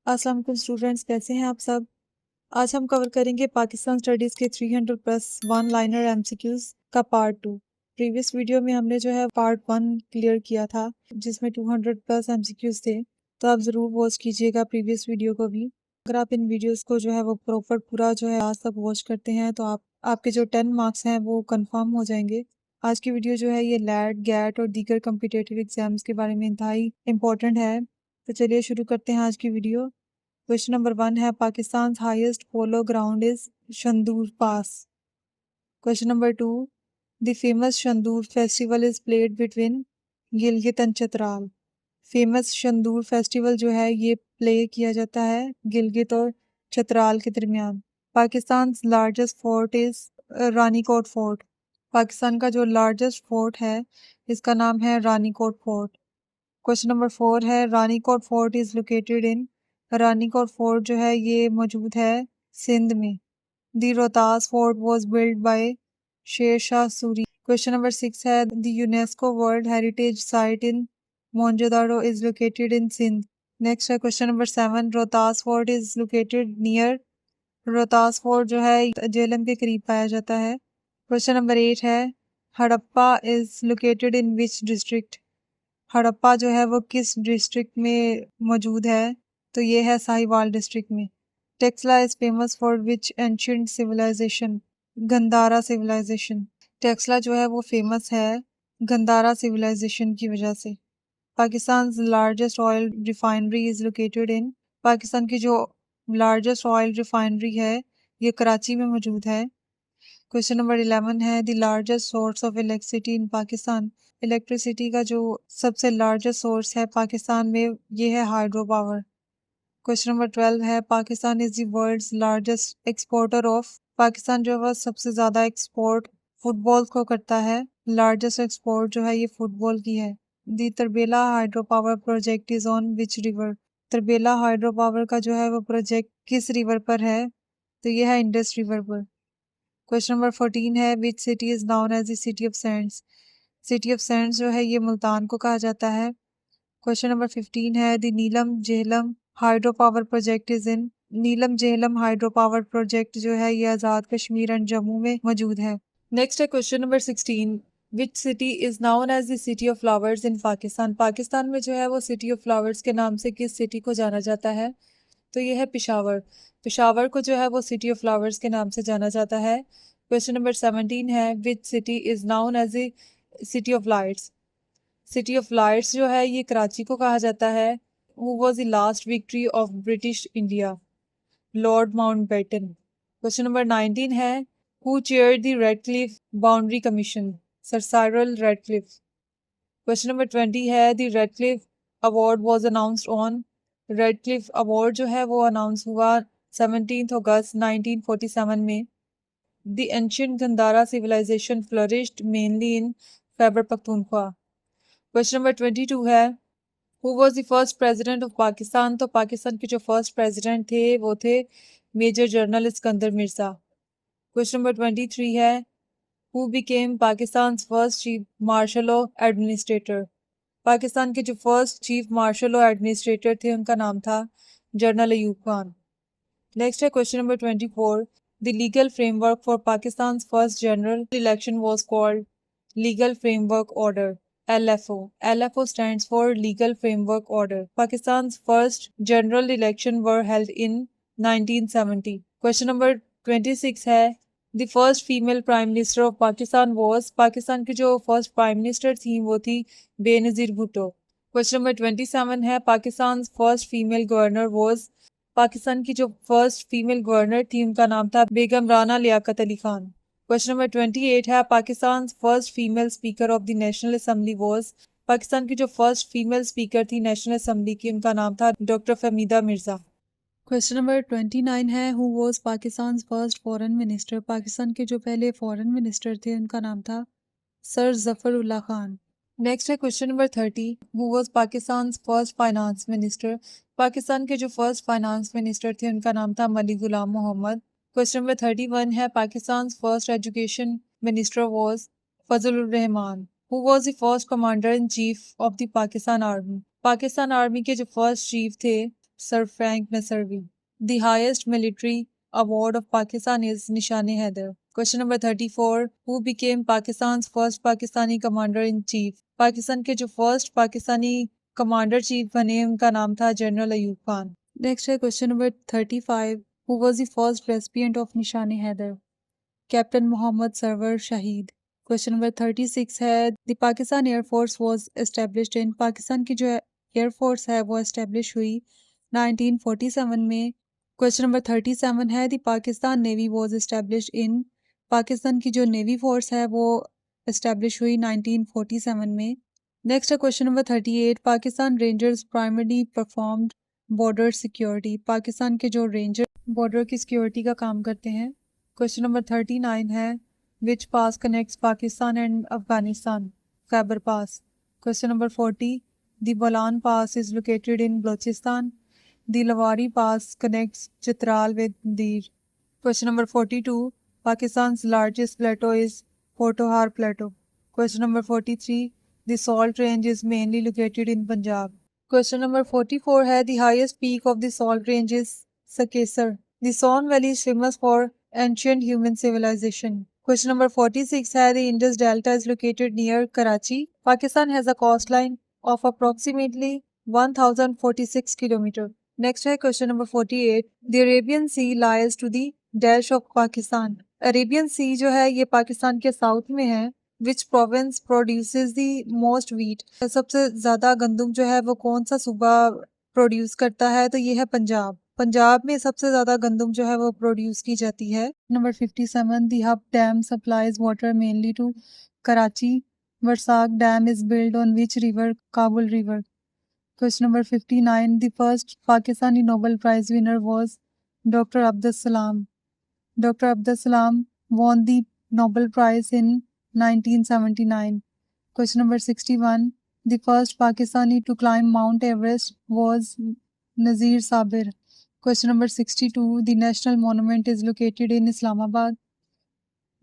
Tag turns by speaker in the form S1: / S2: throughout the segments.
S1: अस्सलाम वालेकुम स्टूडेंट्स, कैसे हैं आप सब। आज हम कवर करेंगे पाकिस्तान स्टडीज़ के 300 प्लस वन लाइनर एमसीक्यूज़ का पार्ट 2। प्रीवियस वीडियो में हमने जो है पार्ट 1 क्लियर किया था जिसमें 200 प्लस एमसीक्यूज़ थे, तो आप ज़रूर वॉच कीजिएगा प्रीवियस वीडियो को भी। अगर आप इन वीडियोस को जो है वो प्रॉपर पूरा जो है आज तक वॉच करते हैं तो आपके जो 10 मार्क्स हैं वो कंफर्म हो जाएंगे। आज की वीडियो जो है ये लैट गैट और दीगर कम्पिटिटिव एग्जाम्स के बारे में इंतहाई इंपॉर्टेंट है। तो चलिए शुरू करते हैं आज की वीडियो। क्वेश्चन नंबर 1 है Pakistan highest polo ground is Shandur pass. Question number 2, the famous Shandur festival is played between Gilgit and Chitral. Famous Shandur festival जो है ये प्ले किया जाता है गिलगित और चतराल के दरमियान। Pakistan largest fort is Ranikot fort. Pakistan का जो लार्जेस्ट फोर्ट है इसका नाम है रानीकोट फोर्ट। क्वेश्चन नंबर 4 है Ranikot fort is located in. Ranikot fort जो है ये मौजूद है सिंध में। The Rohtas fort was build by Sher Shah Suri. Question number 6 है the UNESCO world heritage site in Mohenjodaro is located in Sindh. Next है question number 7, Rohtas fort is located near. Rohtas fort जो है जेहलम के करीब पाया जाता है। क्वेश्चन नंबर 8 है Harappa is located in which district. Harappa जो है वो किस डिस्ट्रिक्ट में मौजूद है, तो ये है साहिवाल डिस्ट्रिक्ट में। Taxila is famous for which ancient civilization. Gandhara civilization. Taxila जो है वो फेमस है गंधारा सिविलाइजेशन की वजह से। Pakistan largest oil refinery is located इन। पाकिस्तान की जो लार्जेस्ट ऑयल रिफाइनरी है ये कराची में मौजूद है। क्वेश्चन नंबर 11 है the largest source of electricity in Pakistan. Electricity का जो सबसे लार्जेस्ट सोर्स है पाकिस्तान में ये है हाइड्रो पावर। क्वेश्चन नंबर 12 है Pakistan is the world's largest exporter of. Pakistan जो है सबसे ज़्यादा एक्सपोर्ट फुटबॉल को करता है। लार्जेस्ट एक्सपोर्ट जो है ये फुटबॉल की है। The Tarbela hydro power project is on which river. Tarbela hydro power का जो है वो प्रोजेक्ट किस रिवर पर है, तो ये है इंडस रिवर पर। क्वेश्चन नंबर 14 है which city is known as the city of sands. City of sands जो है ये मुल्तान को कहा जाता है। क्वेश्चन नंबर 15 है the Neelam Jhelum hydro power project is in. Neelam Jhelum hydro power project जो है ये आज़ाद कश्मीर एंड जम्मू में मौजूद है। नेक्स्ट है question number 16, which city is known as the city of flowers in Pakistan. Pakistan में जो है वो सिटी ऑफ फ्लावर्स के नाम से किस सिटी को जाना जाता है, तो ये है पिशावर। पिशावर को जो है वो सिटी ऑफ फ्लावर्स के नाम से जाना जाता है। क्वेश्चन नंबर 17 है which city is known as a city of lights. City of lights जो है ये कराची को कहा जाता है। Who was the last victory of British India. Lord Mountbatten. Question number 19 है who chaired the Radcliffe boundary commission. Sir Cyril Radcliffe. Question number 20 है the Radcliffe award was announced on. Radcliffe award जो है वो announce हुआ 17 अगस्त 1947 में। The ancient Gandhara civilization flourished mainly in Khyber Pakhtunkhwa. Question number 22 है who was the first president of Pakistan. तो पाकिस्तान के जो फर्स्ट प्रेसिडेंट थे वो थे major general Iskandar Mirza. Question number 23 है who became Pakistan first chief martial law administrator. Pakistan के जो first chief martial law administrator थे उनका नाम था जनरल अयूब खान। नेक्स्ट है question number 24, the legal framework for Pakistan first general election was called legal framework order LFO। LFO stands for Legal Framework Order. Pakistan's first general election were held in 1970. Question number 26 है the first female prime minister of Pakistan was. Pakistan की जो first prime minister थी वो थी Benazir Bhutto. Question number 27 है Pakistan first female governor was. Pakistan की जो first female governor थी उनका नाम था बेगम राना लियाकत अली खान। क्वेश्चन नंबर 28 है Pakistan first female speaker of the national assembly was. Pakistan की जो फर्स्ट फीमेल स्पीकर थी नेशनल असम्बली की उनका नाम था doctor Fehmida Mirza. Question number 29 है who was Pakistan first foreign minister. Pakistan के जो पहले फॉरेन मिनिस्टर थे उनका नाम था सर जफरुल्लाह खान। नेक्स्ट है question number 30, who was Pakistan first finance minister. Pakistan के जो फर्स्ट फाइनेंस मिनिस्टर थे उनका नाम था मलिक गुलाम मोहम्मद। क्वेश्चन नंबर 31 है Pakistan first education minister was Fazlur Rahman. Who was the first commander in chief of the Pakistan army. Pakistan army के जो फर्स्ट चीफ थे Sir Frank Nasrallah. The highest military award of Pakistan is Nishan-e-Haider. Question number 34. Who became Pakistan's first Pakistani commander-in-chief? Pakistan के जो first Pakistani commander chief बने उनका नाम था general Ayub Khan. Next है question number 35. Who was the first recipient of Nishan-e-Haider? Captain Mohammad Sarwar शहीद। Question number 36 है the Pakistan air force was established in. Pakistan की जो एयरफोर्स है वो एस्टेब्लिश हुई 1947 में। क्वेश्चन नंबर 37 है the Pakistan navy was established in. Pakistan की जो नेवी फोर्स है वो एस्टेब्लिश हुई 1947 में। नेक्स्ट है question number 38. Pakistan rangers primary performed border security. Pakistan के जो रेंजर बॉर्डर की सिक्योरिटी का काम करते हैं। क्वेश्चन नंबर 39 है which pass connects Pakistan and Afghanistan? Khyber pass. Question number 40. The Bolan pass is located in Balochistan. The Lowari pass connects Chitral with Dir. Question number 42. Pakistan's largest plateau is Potohar Plateau. Question number 43. The Salt Range is mainly located in Punjab. Question number 44 है the highest peak of the Salt Range is Sakesar. The Son Valley is famous for ancient human civilization. Question number 46 है the Indus Delta is located near Karachi. Pakistan has a coastline of approximately 1046 km. Next है question number 48. The Arabian Sea lies to the dash of Pakistan. Arabian sea जो है ये पाकिस्तान के south में है। Which province produces the most wheat. सबसे ज़्यादा गंदम जो है वो कौन सा सूबा प्रोड्यूस करता है? तो ये है पंजाब। पंजाब में सबसे ज़्यादा गंदम जो है वो प्रोड्यूस की जाती है। Number 57. The Hub dam supplies water mainly to Karachi. Warsak dam is build on which river? Kabul river. Question number 59. The first Pakistani Nobel prize winner was doctor Abdul Salam. Dr. Abdul Salam won the Nobel Prize in 1979. Question number 61. The first Pakistani to climb Mount Everest was Nazir Sabir. Question number 62. The national monument is located in Islamabad.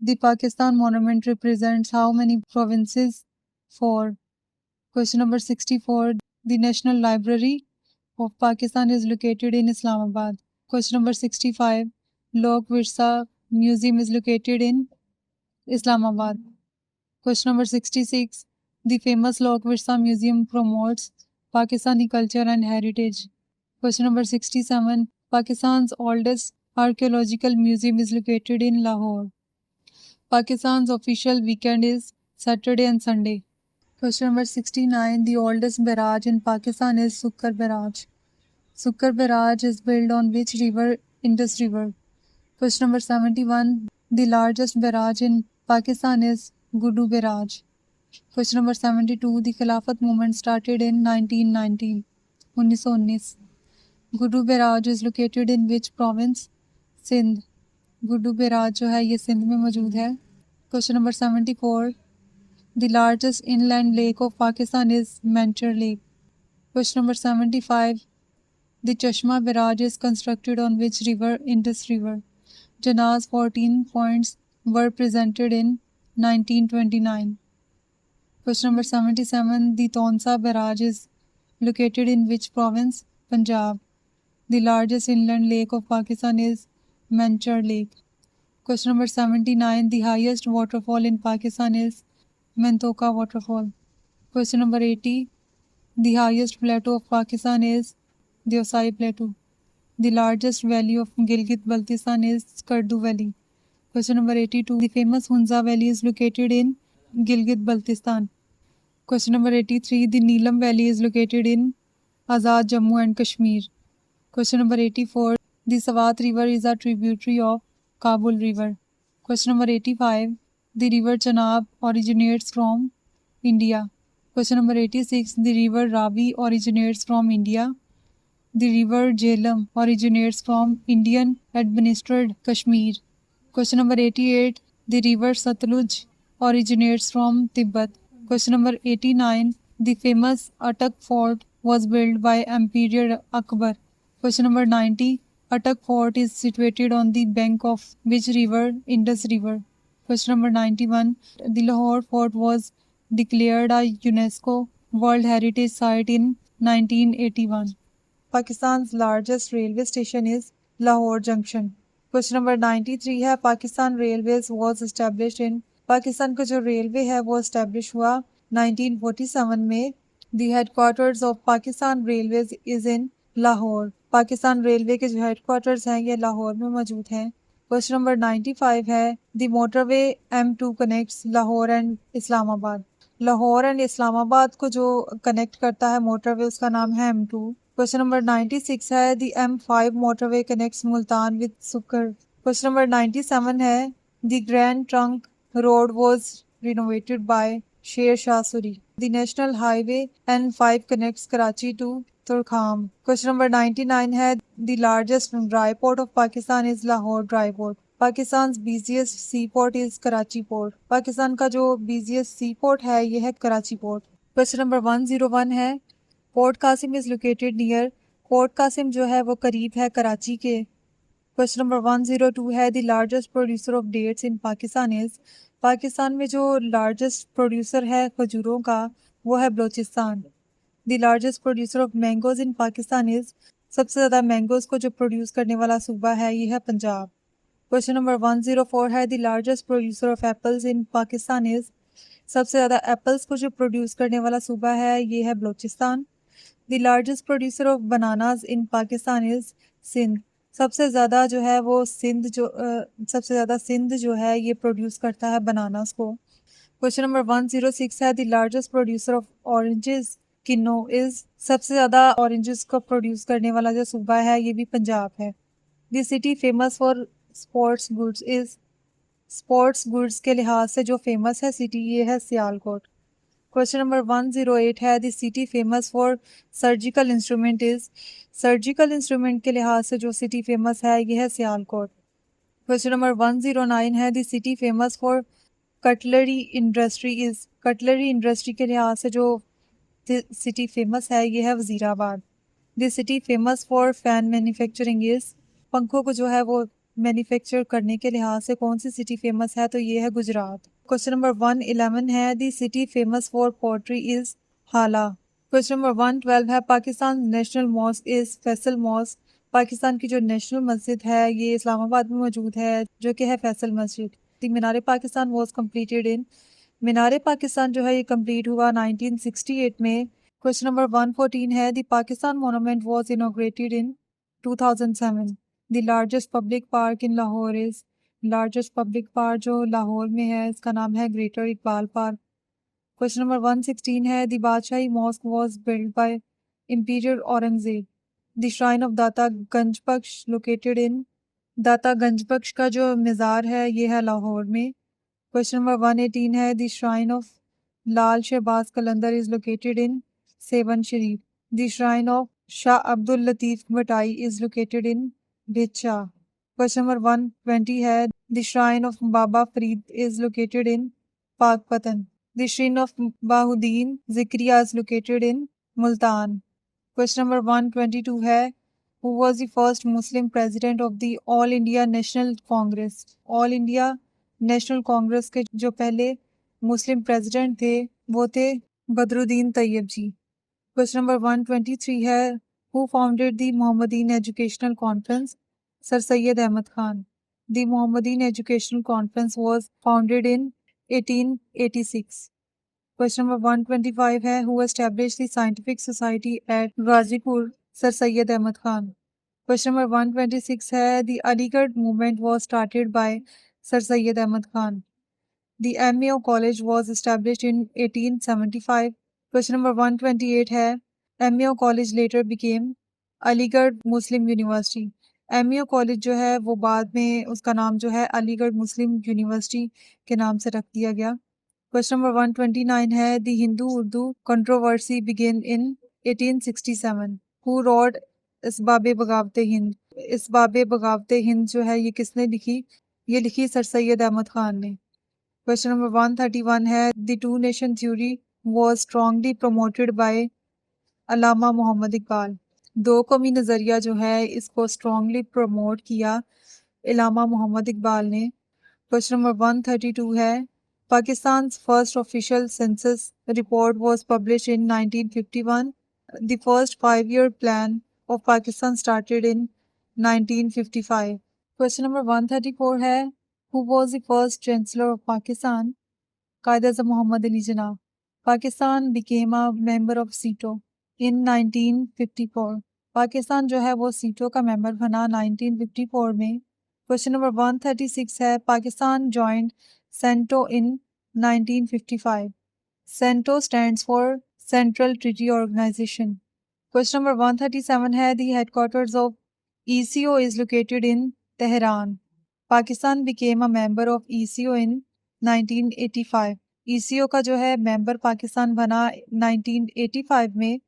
S1: The Pakistan monument represents how many provinces? 4. Question number 64. The National Library of Pakistan is located in Islamabad. Question number 65. Lok Virsa Museum is located in Islamabad. Question number 66. The famous Lok Virsa Museum promotes Pakistani culture and heritage. Question number 67. Pakistan's oldest archaeological museum is located in Lahore. Pakistan's official weekend is Saturday and Sunday. Question number 69. The oldest barrage in Pakistan is Sukkar Barrage. Sukkar Barrage is built on which river? Indus River. Question number 71. The largest barrage in Pakistan is Gudu Barrage. Question number 72. The Khilafat movement started in 1919. 1919. Gudu Barrage is located in which province? Sindh. Gudu Barrage जो है ये सिंध में मौजूद है। Question number 74. The largest inland lake of Pakistan is Manchar Lake. Question number 75. The Chashma Barrage is constructed on which river? Indus River. Jinnah's 14 points were presented in 1929. Question number 77. The Tonsa Barrage is located in which province? Punjab. The largest inland lake of Pakistan is Manchar Lake. Question number 79. The highest waterfall in Pakistan is Mentoka Waterfall. Question number 80. The highest plateau of Pakistan is Deosai Plateau. The largest valley of Gilgit-Baltistan is Skardu Valley. Question number 82. The famous Hunza Valley is located in Gilgit-Baltistan. Question number 83. The Neelam Valley is located in Azad Jammu and Kashmir. Question number 84. The Swat River is a tributary of Kabul River. Question number 85. The river Chenab originates from India. Question number 86. The river Ravi originates from India. The river Jhelum originates from Indian administered Kashmir. Question number 88. The river Satluj originates from Tibet. Question number 89. The famous Atak Fort was built by Emperor Akbar. Question number 90. Atak Fort is situated on the bank of which river? Indus River. Question number 91. The Lahore Fort was declared a UNESCO World Heritage Site in 1981. Pakistan's largest railway station is Lahore Junction. Question number 93 है Pakistan railways was established in Pakistan का जो railway है वो establish हुआ 1947 में। The headquarters of Pakistan railways is in Lahore. Pakistan railway के जो headquarters हैं ये लाहौर में मौजूद हैं। क्वेश्चन नंबर 95 है the motorway M2 connects Lahore and Islamabad. Lahore and Islamabad को जो कनेक्ट करता है मोटरवे उसका नाम है M2। क्वेश्चन नंबर 96 है the M5 motorway connects Multan with Sukkur. Question number 97 है the grand trunk road was renovated by Sher Shah Suri. The national highway N5 connects Karachi to Torkham. Question number 99 है the largest dry port of Pakistan is Lahore dry port. Pakistan biggest sea port is Karachi port. Pakistan का जो busiest sea port है ये है Karachi port. Question number 101 है port Qasim is located near. Port Qasim जो है वो करीब है कराची के। क्वेश्चन नंबर 102 है the largest producer of dates in Pakistan is. Pakistan में जो लार्जेस्ट प्रोड्यूसर है खजूरों का वो है Balochistan. The largest producer of mangoes in Pakistan is. सबसे ज़्यादा मैंगोज को जो प्रोड्यूस करने वाला सूबा है ये है पंजाब। क्वेश्चन नंबर 104 है the largest producer of apples in Pakistan is. सबसे ज़्यादा एप्पल्स को जो प्रोड्यूस करने वाला सूबा है ये है Balochistan. The largest producer of bananas in Pakistan is Sindh. सबसे ज़्यादा जो है वो सबसे ज़्यादा सिंध जो है ये प्रोड्यूस करता है बनानास को। क्वेश्चन नंबर 106 है the largest producer of oranges kinnow is. सबसे ज़्यादा ऑरेंजेस को प्रोड्यूस करने वाला जो सूबा है ये भी पंजाब है। The city famous for sports goods is. Sports goods के लिहाज से जो फेमस है सिटी ये है सियालकोट। क्वेश्चन नंबर 108 है the city famous for surgical instrument is. Surgical instrument के लिहाज से जो सिटी फेमस है ये है सियालकोट। क्वेश्चन नंबर 109 है the city famous for cutlery industry is. Cutlery industry के लिहाज से जो सिटी फेमस है ये है Wazirabad. The city famous for fan manufacturing is. पंखों को जो है वो मैन्युफैक्चर करने के लिहाज से कौन सी सिटी फेमस है तो ये है गुजरात। क्वेश्चन नंबर 111 है the city famous for pottery is Hala. Question number 112 है Pakistan national mosque is Faisal mosque. Pakistan की जो नेशनल मस्जिद है ये इस्लामाबाद में मौजूद है जो कि है Faisal Masjid. The Minar Pakistan was completed in. Minar Pakistan जो है ये कम्प्लीट हुआ 1968 में। क्वेश्चन नंबर 114 है the Pakistan monument was inaugurated in 2007। The largest public park in Lahore is. Largest public park जो लाहौर में है इसका नाम है greater Iqbal park. Question number 116 है the Badshahi mosque was build by emperor Aurangzeb. The shrine of Data Ganj Bakhsh located in. दाता गंज बख्श का जो मज़ार है ये है लाहौर में। क्वेश्चन नंबर 118 है the shrine of Lal Shahbaz Qalandar is located in Sehwan Sharif. The shrine of Shah Abdul Latif Bhittai is located in बिचा। क्वेश्चन नंबर 120 है the shrine of Baba Farid is located in Pakpattan. The shrine of Bahauddin Zakariya is located in Multan. Question number 122 है who was the first Muslim president of the all India national Congress. All India national Congress के जो पहले Muslim president थे वो थे Badruddin Tyabji. Question number 123 है who founded the Mohammedan educational conference. Sir Syed Ahmad Khan. The Mohammedan educational conference was founded in 1886। Question number 125 है who established the scientific society at Ghazipur. Sir Syed Ahmad Khan. Question number 126 है the Aligarh movement was started by sir Syed Ahmad Khan. The MAO college was established in 1875। Question number 128 है MAO college later became Aligarh Muslim university. MAO college जो है वो बाद में उसका नाम जो है अलीगढ़ मुस्लिम यूनिवर्सिटी के नाम से रख दिया गया। क्वेश्चन नंबर 129 है the Hindu Urdu controversy begin in 1867। Who wrote Asbab Baghawat Hind. इसबाब Baghawat Hind जो है ये किसने लिखी? ये लिखी सर सैयद अहमद खान ने। क्वेश्चन नंबर 131 है the two nation theory was strongly promoted by Allama Mohammad Iqbal. दो कौमी नज़रिया जो है इसको स्ट्रांगली प्रमोट किया अल्लामा मोहम्मद इकबाल ने। क्वेश्चन नंबर 132 है Pakistan first official census report was published in 1951। The first 5-year plan of Pakistan started in 1955. Question number 134 है Who was the first Chancellor of Pakistan? Qaid-e-Azam Muhammad Ali Jinnah. Pakistan became a member of SEATO in 1954. Pakistan जो है वो सीटो का member बना 1954 में. Question number 136 है Pakistan joined CENTO इन 1955. CENTO stands for central treaty organization. Question number 137 है the headquarters of ECO is located in Tehran. Pakistan became a member of ECO in 1985. ECO का जो है मेंबर पाकिस्तान बना 1985 में.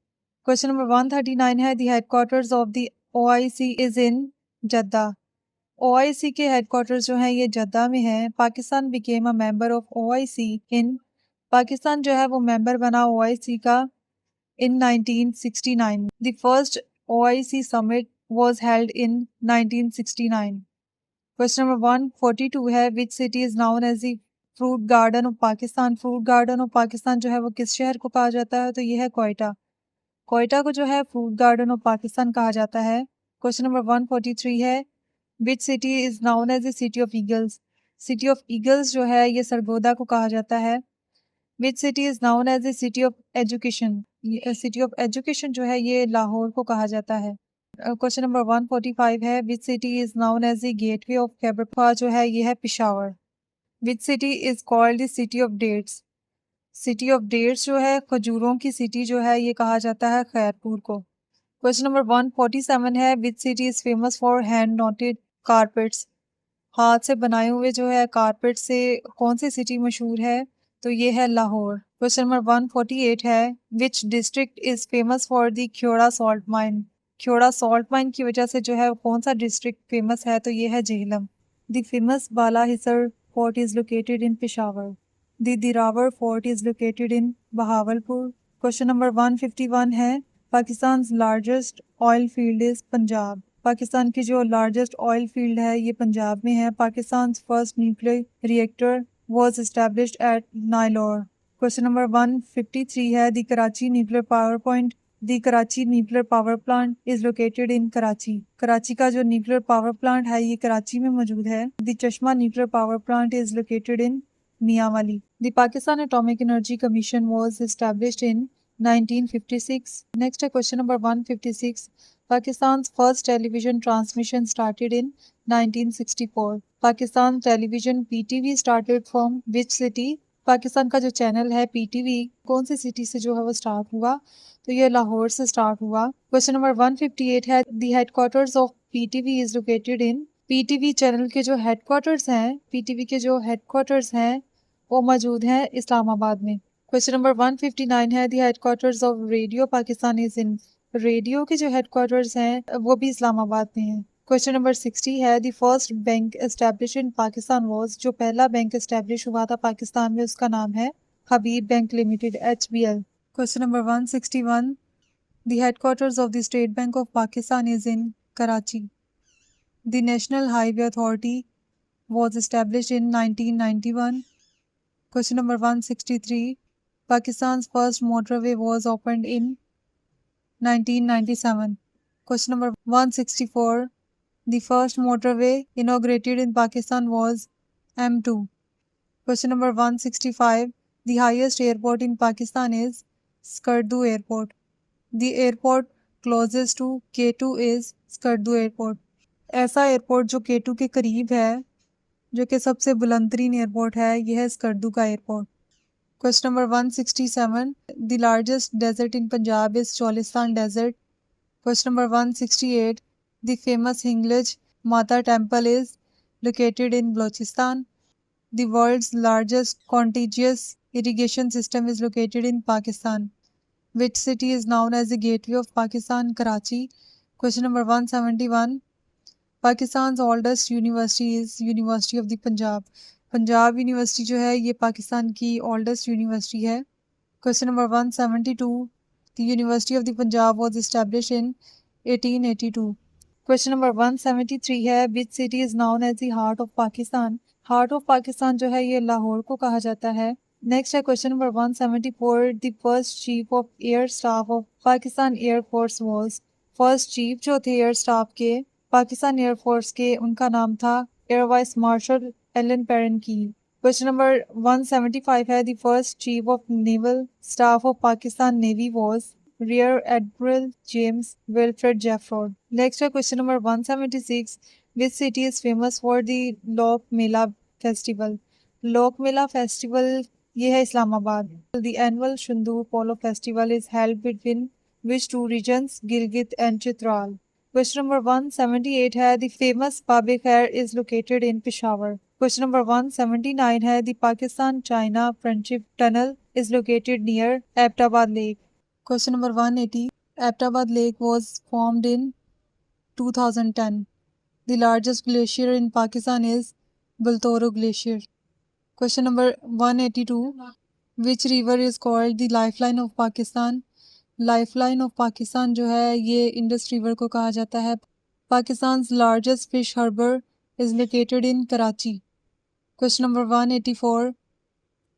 S1: क्वेश्चन नंबर 139 है the headquarters of the OIC is in Jeddah. OIC के headquarters जो हैं ये जद्दा में है. Pakistan became a member of OIC in Pakistan जो है वो मेंबर बना OIC का in 1969. The first OIC summit was held in 1969. Question number 142 है which city is known as the fruit garden of Pakistan. fruit garden of Pakistan जो है वो किस शहर को कहा जाता है? तो ये है कोयटा. कोयटा को जो है फ्रूट गार्डन ऑफ पाकिस्तान कहा जाता है. क्वेश्चन नंबर 143 है which city is known as the city of eagles. city of eagles जो है ये सरगोदा को कहा जाता है. which city is known as the city of education. city of education जो है ये लाहौर को कहा जाता है. क्वेश्चन नंबर 145 है which city is known as the gateway of Khyber Pakhtunkhwa जो है ये है Peshawar. which city is called the city of dates. city of dates जो है खजूरों की सिटी जो है ये कहा जाता है खैरपुर को. क्वेश्चन नंबर 147 है which city is famous for hand knotted carpets. हाथ से बनाए हुए जो है कारपेट से कौन सी सिटी मशहूर है? तो ये है लाहौर. क्वेश्चन नंबर 148 है which district is famous for the Khyora salt mine. Khewra salt mine की वजह से जो है कौन सा डिस्ट्रिक्ट फेमस है? तो ये है Jhelum. The famous Bala Hisar fort is located in Peshawar. The Derawar fort is located in Bahawalpur. Question number 151 है Pakistan largest oil field is Punjab. Pakistan की जो लार्जेस्ट ऑयल फील्ड है ये पंजाब में है. Pakistan first nuclear reactor was established at Nilore. Question number 153 है the Karachi nuclear power point. The Karachi nuclear power plant is located in Karachi. Karachi का जो न्यूक्लियर पावर प्लांट है ये कराची में मौजूद है. The Chashma nuclear power plant is located in Mianwali. The Pakistan atomic energy commission was established in 1956. Next है question number 156. Pakistan first television transmission started in 1964. Pakistan television PTV started from which city. Pakistan का जो channel है PTV कौन सी सिटी से जो है वो start हुआ? तो ये लाहौर से स्टार्ट हुआ. क्वेश्चन नंबर 158 है the headquarters of PTV is located in. PTV channel के जो हेडक्वार्टर्स हैं PTV के जो हेडक्वार्टर्स हैं वो मौजूद हैं इस्लामाबाद में. क्वेश्चन नंबर 159 है the headquarters of radio Pakistan is in. Radio के जो हेडक्वार्टर्स हैं वो भी इस्लामाबाद में हैं. क्वेश्चन नंबर 60 है the first bank establish in Pakistan was. जो पहला बैंक एस्टैब्लिश हुआ था पाकिस्तान में उसका नाम है Habib bank limited HBL. Question number 161. The headquarters of the State Bank of Pakistan is in Karachi. The National Highway Authority was established in 1991. Question number 163. Pakistan's first motorway was opened in 1997. Question number 164. The first motorway inaugurated in Pakistan was M2. Question number 165. The highest airport in Pakistan is Skardu Airport. The airport closest to K2 is Skardu Airport. ऐसा airport जो K2 के करीब है जो कि सबसे बुलंदतरीन airport है यह है स्कर्दू का airport. Question number 167. The largest desert in Punjab is Cholistan desert. Question number 168. The famous Hinglaj Mata temple is located in Balochistan. The world's largest contiguous irrigation system is located in Pakistan. Which city is known as the gateway of Pakistan? Karachi. Question number 171. Pakistan's oldest university is University of the Punjab. Punjab university जो है ये पाकिस्तान की oldest university है. Question number 172. The University of the Punjab was established in 1882. Question number 173 है which city is known as the heart of Pakistan? Heart of Pakistan जो है ये लाहौर को कहा जाता है. नेक्स्ट है question number 174. The first chief of air staff of Pakistan air force was. First chief जो थे एयर स्टाफ के पाकिस्तान एयरफोर्स के, उनका नाम था air vice marshal Allan Perry-Keene. Question number 175 है, the first chief of naval staff of Pakistan navy was rear admiral James Wilfred Jefford. Next है question number 176, which city is famous for the Lok Mela festival. Lok Mela festival ये है Islamabad. The annual Shandur polo festival is held between which two regions, Gilgit and Chitral. Question number 178 है, the famous बाबे खैर is located in Peshawar. Question number 179 है, the Pakistan China friendship tunnel is located near Abbottabad lake. Question number 180. Abbottabad Lake was formed in 2010. The largest glacier in Pakistan is Baltoro Glacier. Question number 182. Which river is called the lifeline of Pakistan? Lifeline of Pakistan जो है ये Indus River को कहा जाता है। Pakistan's largest fish harbor is located in Karachi. Question number 184.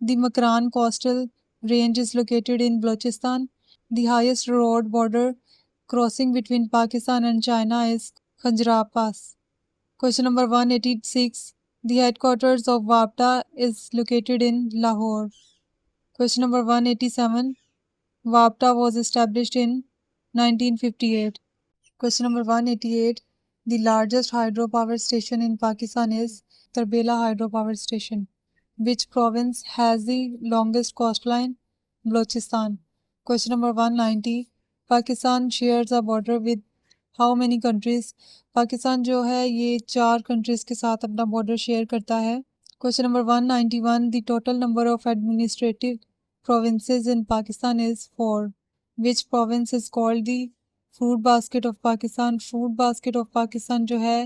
S1: The Makran coastal range is located in Balochistan. The highest road border crossing between Pakistan and China is Khanjarab Pass. Question number 186. The headquarters of WAPTA is located in Lahore. Question number 187. WAPTA was established in 1958. Question number 188. The largest hydropower station in Pakistan is Tarbela Hydropower Station. Which province has the longest coastline? Balochistan. Question number 190. Pakistan shares a border with how many countries? Pakistan जो है ये 4 countries के साथ अपना border share करता है। Question number 191. The total number of administrative provinces in Pakistan is 4. Which province is called the fruit basket of Pakistan? Fruit basket of Pakistan जो है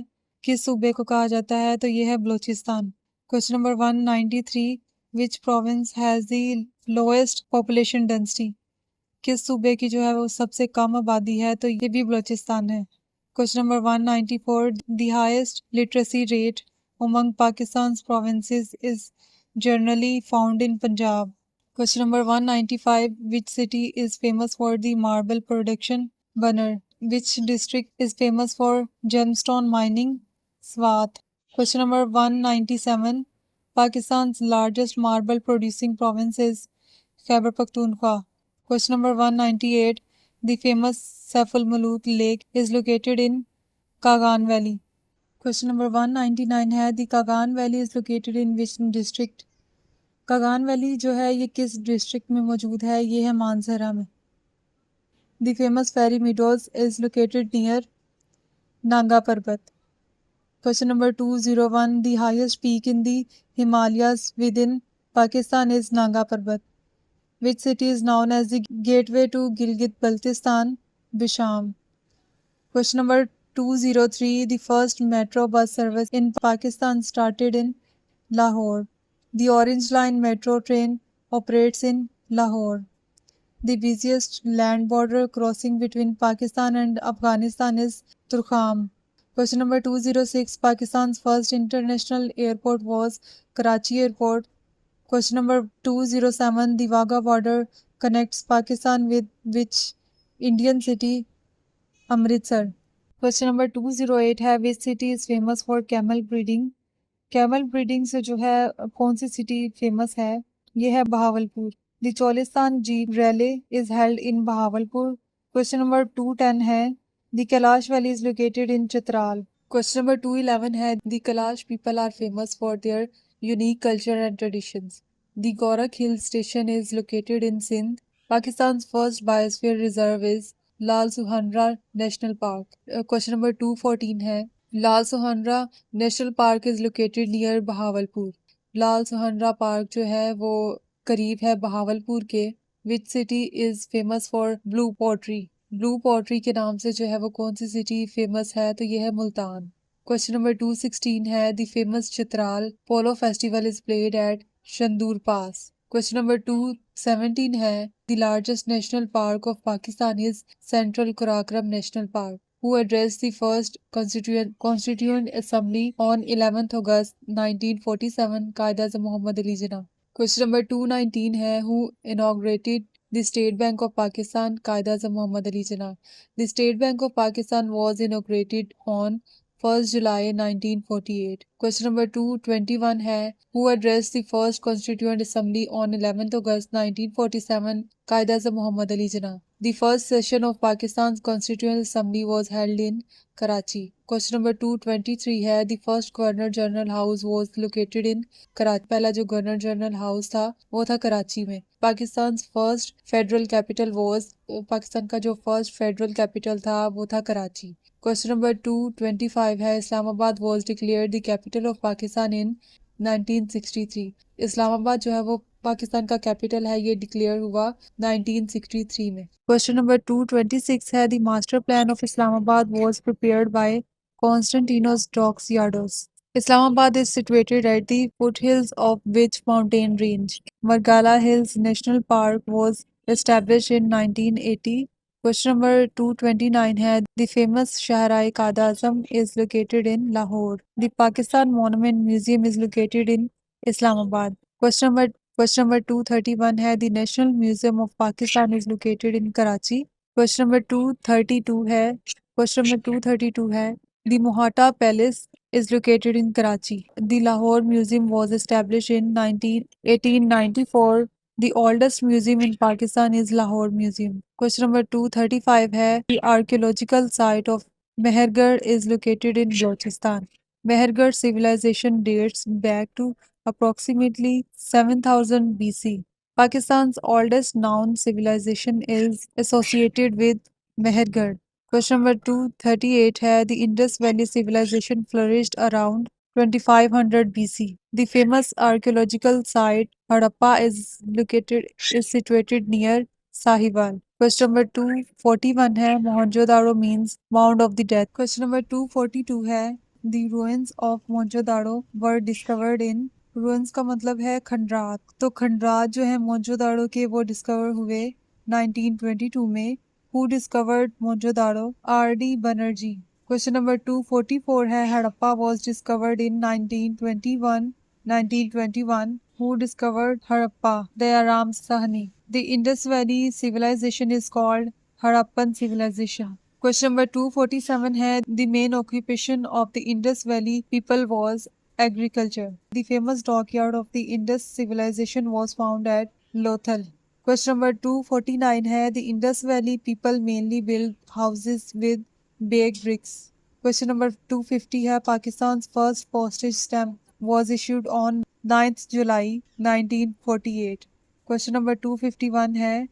S1: किस सूबे को कहा जाता है? तो ये है Balochistan. Question number 193. Which province has the lowest population density? किस सूबे की जो है वो सबसे कम आबादी है? तो ये भी बलूचिस्तान है। Question number 194. The highest literacy rate among Pakistan provinces is generally found in Punjab. Question number 195. Which city is famous for the marble production? Buner. Which district is famous for gemstone mining? Swat. Question number 197. Pakistan largest marble producing province is Khyber Pakhtunkhwa. Question number 198. The famous Saiful Muluk Lake is located in Kagan Valley. Question number 199 है, the Kagan Valley is located in which district? Kagan Valley जो है ये किस district में मौजूद है? ये है मानसरा में। The famous Fairy Meadows is located near Nanga Parbat. Question number 201. The highest peak in the Himalayas within Pakistan is Nanga Parbat. Which city is known as the gateway to Gilgit-Baltistan? Bisham. Question number 203. The first metro bus service in Pakistan started in Lahore. The Orange Line metro train operates in Lahore. The busiest land border crossing between Pakistan and Afghanistan is Turkham. Question number 206. Pakistan's first international airport was Karachi Airport. Question number 207. The Wagah border connects Pakistan with which Indian city? Amritsar. Question number 208 है, which city is famous for camel breeding? Camel breeding से जो है कौन सी city famous है? ये है Bahawalpur. The Cholistan Jeep Rally is held in Bahawalpur. Question number 210 है, the Kailash Valley is located in Chitral. Question number 211 है, the Kailash people are famous for their unique culture and traditions. The Gorakh Hill Station is located in Sindh. Pakistan's first biosphere reserve is Lal Suhanra National Park. Question number 214 है, Lal Suhanra National Park is located near Bahawalpur. Lal Suhanra Park जो है वो करीब है बहावलपुर के। Which city is famous for blue pottery? Blue pottery के नाम से जो है वो कौन सी सिटी फेमस है? तो ये है मुल्तान। Question number 216 है, the famous Chitral Polo Festival is played at Shandur Pass. Question number 217 है, the largest national park of Pakistan is Central Karakoram National Park. Who addressed the first Constituent Assembly on 11th August 1947? Qaeda Muhammad Ali Jinnah. Question number 219 है, who inaugurated The State Bank of Pakistan, Qaeda-Azam Muhammad Ali Jinnah. The State Bank of Pakistan was inaugurated on 1st July 1948. Question number 221 है Who addressed the first Constituent Assembly on 11th August 1947? Qaeda-Azam Muhammad Ali Jinnah. The first session of Pakistan's Constituent Assembly was held in Karachi. Question number 223 है The first Governor General House was located in Karachi. पहला जो governor general house था वो था कराची में. Pakistan first federal capital was Pakistan का जो first federal capital था वो था कराची. क्वेश्चन नंबर 225 है Islamabad was declared the capital of Pakistan in 1963. Islamabad जो है वो पाकिस्तान का कैपिटल है, ये डिक्लेयर हुआ 1963 में. क्वेश्चन नंबर 226 है the master plan of Islamabad was prepared by Constantinos Doxiadis. Islamabad is situated at the foothills of which mountain range? Margala Hills National Park was established in 1980. Question number 229 है The famous Shahrai Qaeda-Azam is located in Lahore. The Pakistan Monument Museum is located in Islamabad. Question number 231 है The National Museum of Pakistan is located in Karachi. Question number 232 है The Mohata Palace is located in Karachi. The Lahore Museum was established in 1894. The oldest museum in Pakistan is Lahore Museum. Question number 235 है The archaeological site of Mehergarh is located in Balochistan. Mehergarh civilization dates back to approximately 7000 BC. Pakistan's oldest known civilization is associated with Mehergarh. Question number 238 है The Indus Valley Civilization flourished around 2500 BC. The famous archaeological site Harappa is situated near Sahiwal. Question number 241 है Mohenjo-daro means mound of the death. Question number 242 है The ruins of Mohenjo-daro were discovered in ruins का मतलब है खंडरात. तो खंडरात जो है मोहनजोदाड़ो के वो डिस्कवर हुए 1922 में. Who discovered Mohenjo-daro? R.D. Banerjee. Question number 244 है Harappa was discovered in 1921. Who discovered Harappa? Dayaram Sahni. The Indus Valley civilization is called Harappan civilization. Question number 247 है The main occupation of the Indus Valley people was agriculture. The famous dockyard of the Indus civilization was found at Lothal. Question number 249 है The Indus Valley people mainly built houses with baked bricks. Question number 250 है Pakistan's first postage stamp was issued on 9th July 1948. Question number 251 है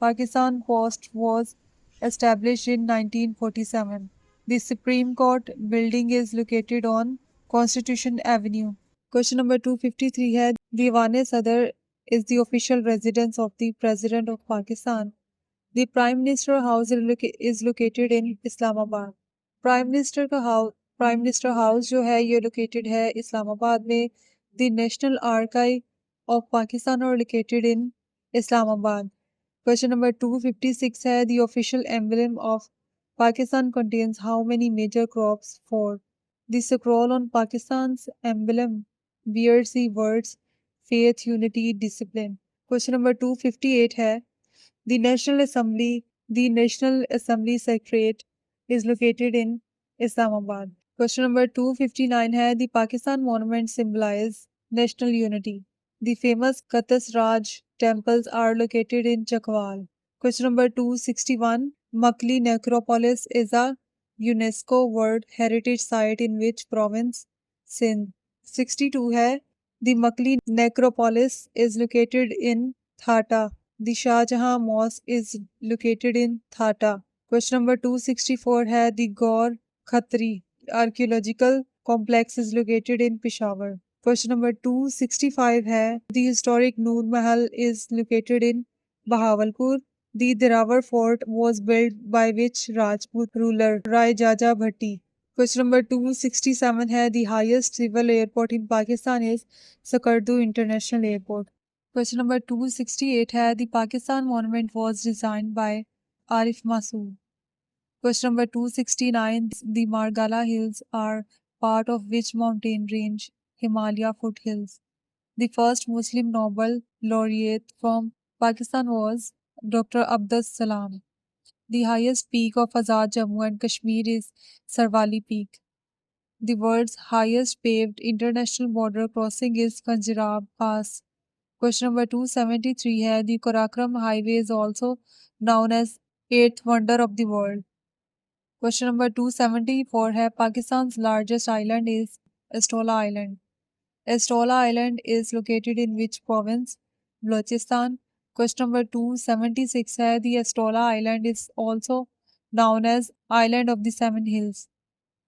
S1: Pakistan Post was established in 1947. The Supreme Court building is located on Constitution Avenue. Question number 253 है Diwan Sadr is the official residence of the President of Pakistan. The Prime Minister House is located in Islamabad. Prime Minister House जो है ये located है इस्लामाबाद में. The National Archive of Pakistan are located in Islamabad. Question number 256 है The official emblem of Pakistan contains how many major crops? 4. The scroll on Pakistan's emblem bears the words faith, unity, discipline. Question number 258 है The National Assembly Secretariat is located in Islamabad. Question number 259 है The Pakistan Monument symbolize national unity. The famous Qatas Raj temples are located in Chakwal. Question number 261 Makli Necropolis is a UNESCO World Heritage Site in which province? Sindh. 62 है The Makli Necropolis is located in Thata. The Shah Jahan Mosque is located in Thata. Question number 264 है The Gaur Khatri Archaeological Complex is located in Peshawar. Question number 265 है The historic Noor Mahal is located in Bahawalpur. The Dirawar Fort was built by which Rajput ruler Rai Jaja Bhatti. Question number 267 है The highest civil airport in Pakistan is Sakardu International Airport. Question number 268 है The Pakistan Monument was designed by Arif Masood. Question number 269 The Margala Hills are part of which mountain range? Himalaya foothills. The first Muslim Nobel laureate from Pakistan was Dr. Abdus Salam. The highest peak of Azad Jammu and Kashmir is Sarwali Peak. The world's highest paved international border crossing is Kanjrab Pass. Question number 273 है the Karakoram Highway is also known as eighth wonder of the world. Question number 274 है Pakistan's largest island is Estola Island. Estola Island is located in which province? Balochistan. Question number 276 है the Estola Island is also known as Island of the Seven Hills.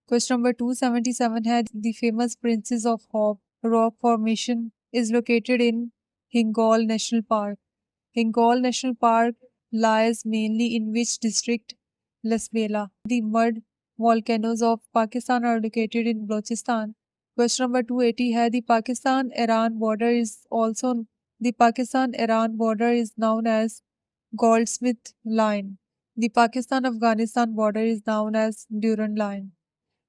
S1: Question number 277 है the famous Princes of Hope rock formation is located in Hingol National Park. Hingol National Park lies mainly in which district? Lasbela. The mud volcanoes of Pakistan are located in Balochistan. Question number 280 है the Pakistan-Iran border is known as Goldsmith Line. The Pakistan-Afghanistan border is known as Durand Line.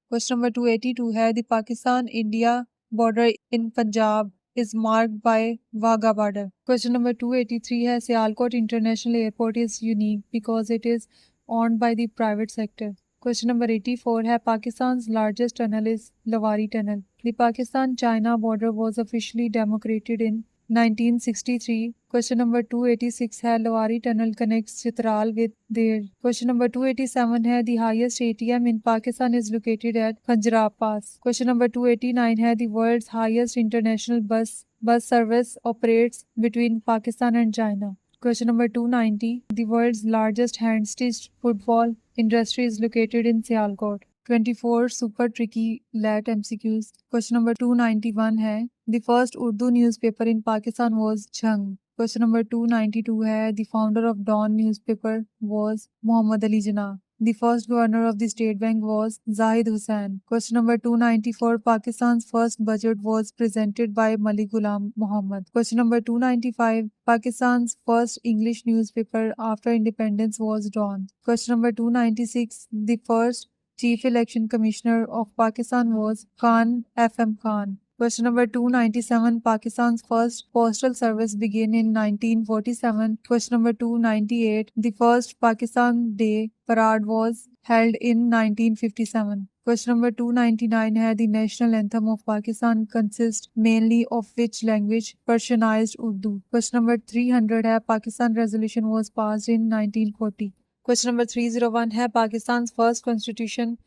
S1: Question number 282 है the Pakistan-India border in Punjab is marked by Wagah border. Question number 283 है Sialkot International Airport is unique because it is owned by the private sector. Question number 84 है Pakistan's largest tunnel is Lawari Tunnel. The Pakistan-China border was officially demarcated in 1963. Question number 286 है Lawari Tunnel connects Chitral with Deir. Question number 287 है the highest ATM in Pakistan is located at Kanjrab Pass. Question number 289 है the world's highest international bus service operates between Pakistan and China. Question number 290 the world's largest hand-stitched football industry is located in Sialkot. 24 super tricky lat MCQs. Question number 291 है the first Urdu newspaper in Pakistan was Jhang. Question number 292 है the founder of Dawn newspaper was Muhammad Ali Jinnah. The first governor of the State Bank was Zahid Hussain. Question number 294 Pakistan's first budget was presented by Malik Ghulam Muhammad. Question number 295 Pakistan's first English newspaper after independence was Dawn. Question number 296 the first Chief Election Commissioner of Pakistan was Khan F.M. Khan. Question number 297 Pakistan's first postal service began in 1947. Question number 298 the first Pakistan Day parade was held in 1957. Question number 299 है the national anthem of Pakistan consists mainly of which language? Persianized Urdu. Question number 300 है Pakistan resolution was passed in 1940. Question number 301 है Pakistan's first constitution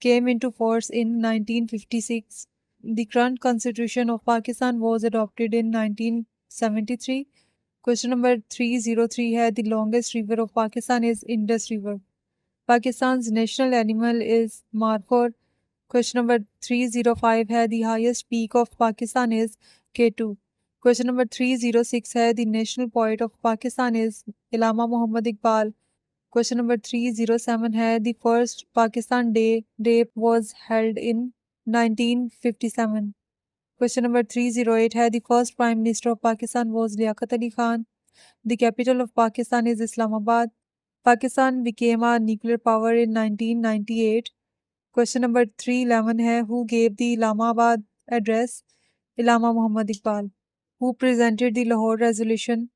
S1: came into force in 1956. The current constitution of Pakistan was adopted in 1973. Question number 303 है the longest river of Pakistan is Indus River. Pakistan's national animal is markhor. Question number 305 है the highest peak of Pakistan is K2. Question number 306 है the national poet of Pakistan is Allama Muhammad Iqbal. Question number 307 है the first Pakistan Day was held in 1957. Question number 308 है the first Prime Minister of Pakistan was Liaquat Ali Khan. The capital of Pakistan is Islamabad. Pakistan became a nuclear power in 1998. Question number 311 है who gave the Islamabad address? Allama Muhammad Iqbal. Who presented the Lahore Resolution?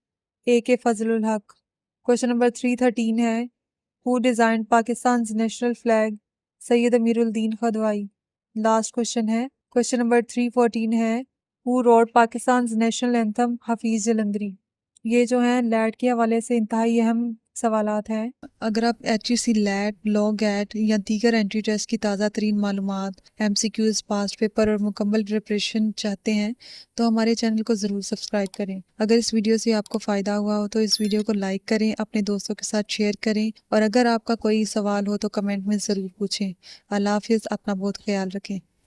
S1: A.K. Fazlul Haq. Question number 313 है who designed Pakistan's national flag? Sayyid Amiruddin Khadwai. Last question है question number 314 है who wrote Pakistan's national anthem? Hafiz Jalandhari. ये जो हैं light के हवाले से इंतहाई अहम सवालात हैं। अगर आप HEC लैट, लॉ गैट या दीगर एंट्री टेस्ट की ताज़ा तरीन मालूमात, MCQs, पास्ट पेपर और मुकम्मल प्रिपरेशन चाहते हैं तो हमारे चैनल को ज़रूर सब्सक्राइब करें। अगर इस वीडियो से आपको फ़ायदा हुआ हो तो इस वीडियो को लाइक करें, अपने दोस्तों के साथ शेयर करें और अगर आपका कोई सवाल हो तो कमेंट में ज़रूर पूछें। अल्लाह हाफ़िज़, अपना बहुत ख्याल रखें।